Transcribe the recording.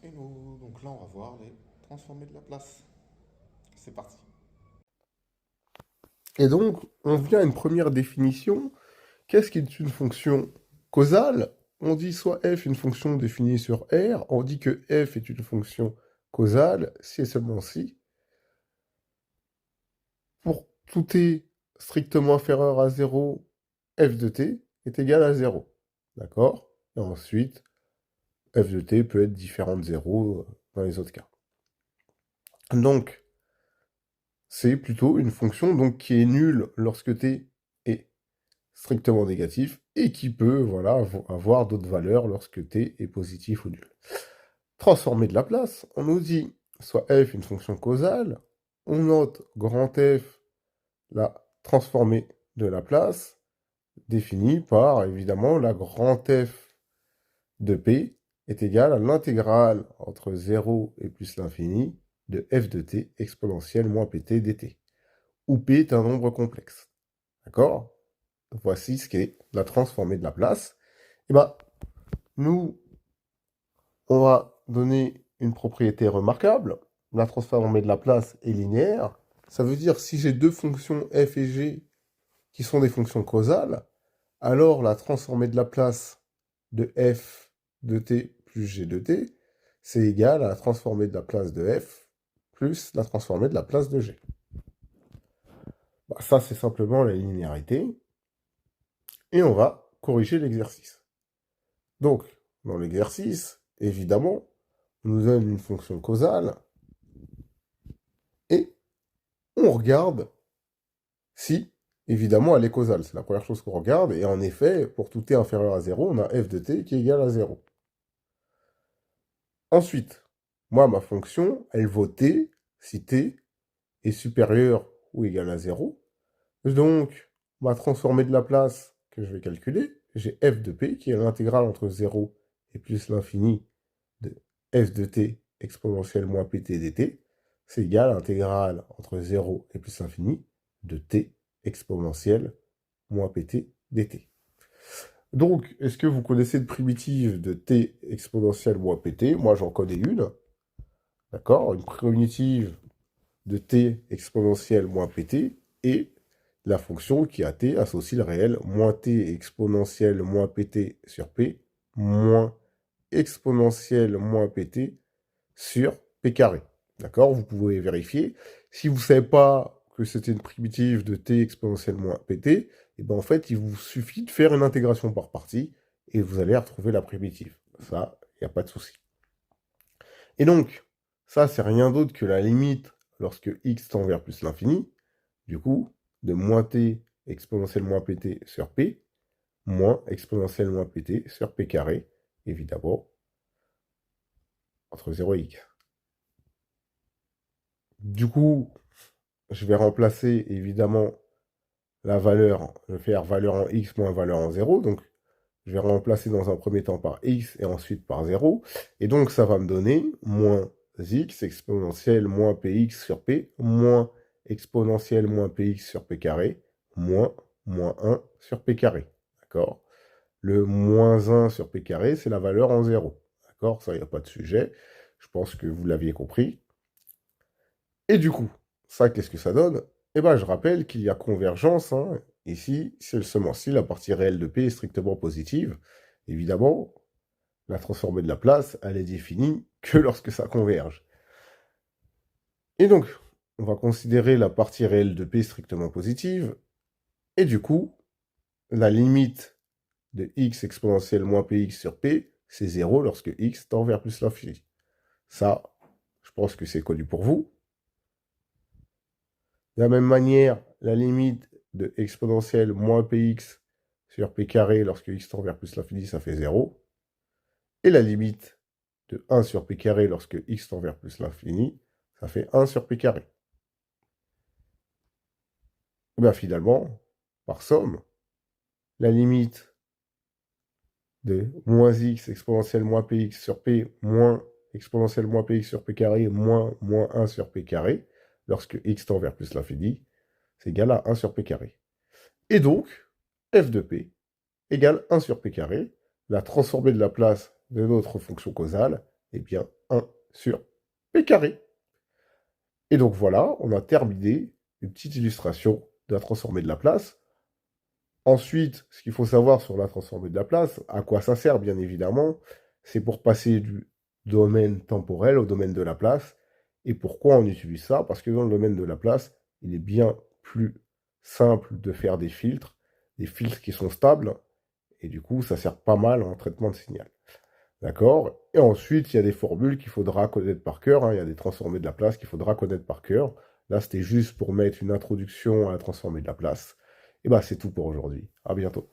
Hello, donc là on va voir les transformés de la place. C'est parti. Et donc, on vient à une première définition. Qu'est-ce qu'est une fonction causale? On dit soit f est une fonction définie sur R, on dit que f est une fonction causale si et seulement si, pour tout t strictement inférieur à 0, f de t est égal à 0. D'accord? Et ensuite, f de t peut être différent de 0 dans les autres cas. Donc, c'est plutôt une fonction donc, qui est nulle lorsque t est strictement négatif et qui peut voilà, avoir d'autres valeurs lorsque t est positif ou nul. Transformer de la place, on nous dit soit f une fonction causale, on note grand F la transformée de la place, définie par évidemment la grand F de P est égale à l'intégrale entre 0 et plus l'infini de f de t exponentielle moins pt dt, où P est un nombre complexe. D'accord? Voici ce qu'est la transformée de la place. Et ben, nous, on va donner une propriété remarquable. La transformée de la place est linéaire. Ça veut dire si j'ai deux fonctions f et g qui sont des fonctions causales, alors la transformée de la place de f de t plus g de t, c'est égal à la transformée de la place de f plus la transformée de la place de g. Bah, ça, c'est simplement la linéarité. Et on va corriger l'exercice. Donc, dans l'exercice, évidemment, on nous donne une fonction causale et on regarde si, évidemment, elle est causale. C'est la première chose qu'on regarde. Et en effet, pour tout t inférieur à 0, on a f de t qui est égal à 0. Ensuite, moi, ma fonction, elle vaut t si t est supérieur ou égal à 0. Donc, ma transformée de la place que je vais calculer, j'ai f de p qui est l'intégrale entre 0 et plus l'infini de f de t exponentielle moins pt dt, c'est égal à l'intégrale entre 0 et plus l'infini de t exponentielle moins pt dt. Donc, est-ce que vous connaissez de primitive de t exponentielle moins pt? Moi, j'en connais une. D'accord? Une primitive de t exponentielle moins pt et la fonction qui à t associe le réel moins t exponentielle moins pt sur p moins exponentielle moins pt sur p carré. D'accord? Vous pouvez vérifier. Si vous ne savez pas que c'était une primitive de t exponentielle moins pt, et ben en fait, il vous suffit de faire une intégration par partie et vous allez retrouver la primitive. Ça, il n'y a pas de souci. Et donc, ça, c'est rien d'autre que la limite lorsque x tend vers plus l'infini, du coup, de moins t exponentielle moins pt sur p, moins exponentielle moins pt sur p carré, évidemment, entre 0 et x. Du coup, je vais remplacer évidemment la valeur, je vais faire valeur en x moins valeur en 0, donc je vais remplacer dans un premier temps par x et ensuite par 0, et donc ça va me donner moins x exponentielle moins px sur p, moins exponentielle moins px sur p carré, moins 1 sur p carré, d'accord? Le moins 1 sur p carré, c'est la valeur en 0, d'accord? Ça, il n'y a pas de sujet, je pense que vous l'aviez compris. Et du coup, ça, qu'est-ce que ça donne? Eh bien, je rappelle qu'il y a convergence. Hein. Ici, c'est seulement si la partie réelle de P est strictement positive. Évidemment, la transformée de la place, elle est définie que lorsque ça converge. Et donc, on va considérer la partie réelle de P strictement positive. Et du coup, la limite de x exponentielle moins px sur P, c'est 0 lorsque x tend vers plus l'infini. Ça, je pense que c'est connu pour vous. De la même manière, la limite de exponentielle moins px sur p carré lorsque x tend vers plus l'infini, ça fait 0. Et la limite de 1 sur p carré lorsque x tend vers plus l'infini, ça fait 1 sur p carré. Et bien finalement, par somme, la limite de moins x exponentielle moins px sur p moins exponentielle moins px sur p carré moins 1 sur p carré, lorsque x tend vers plus l'infini, c'est égal à 1 sur p carré. Et donc, f de p égale 1 sur p carré, la transformée de la place de notre fonction causale Eh bien, 1 sur p carré. Et donc voilà, on a terminé une petite illustration de la transformée de Laplace. Ensuite, ce qu'il faut savoir sur la transformée de Laplace, à quoi ça sert bien évidemment, c'est pour passer du domaine temporel au domaine de Laplace. Et pourquoi on utilise ça? Parce que dans le domaine de Laplace, il est bien plus simple de faire des filtres qui sont stables, et du coup, ça sert pas mal en traitement de signal. D'accord? Et ensuite, il y a des formules qu'il faudra connaître par cœur, hein. Il y a des transformées de Laplace qu'il faudra connaître par cœur. Là, c'était juste pour mettre une introduction à la transformée de Laplace. Et bah, c'est tout pour aujourd'hui. À bientôt.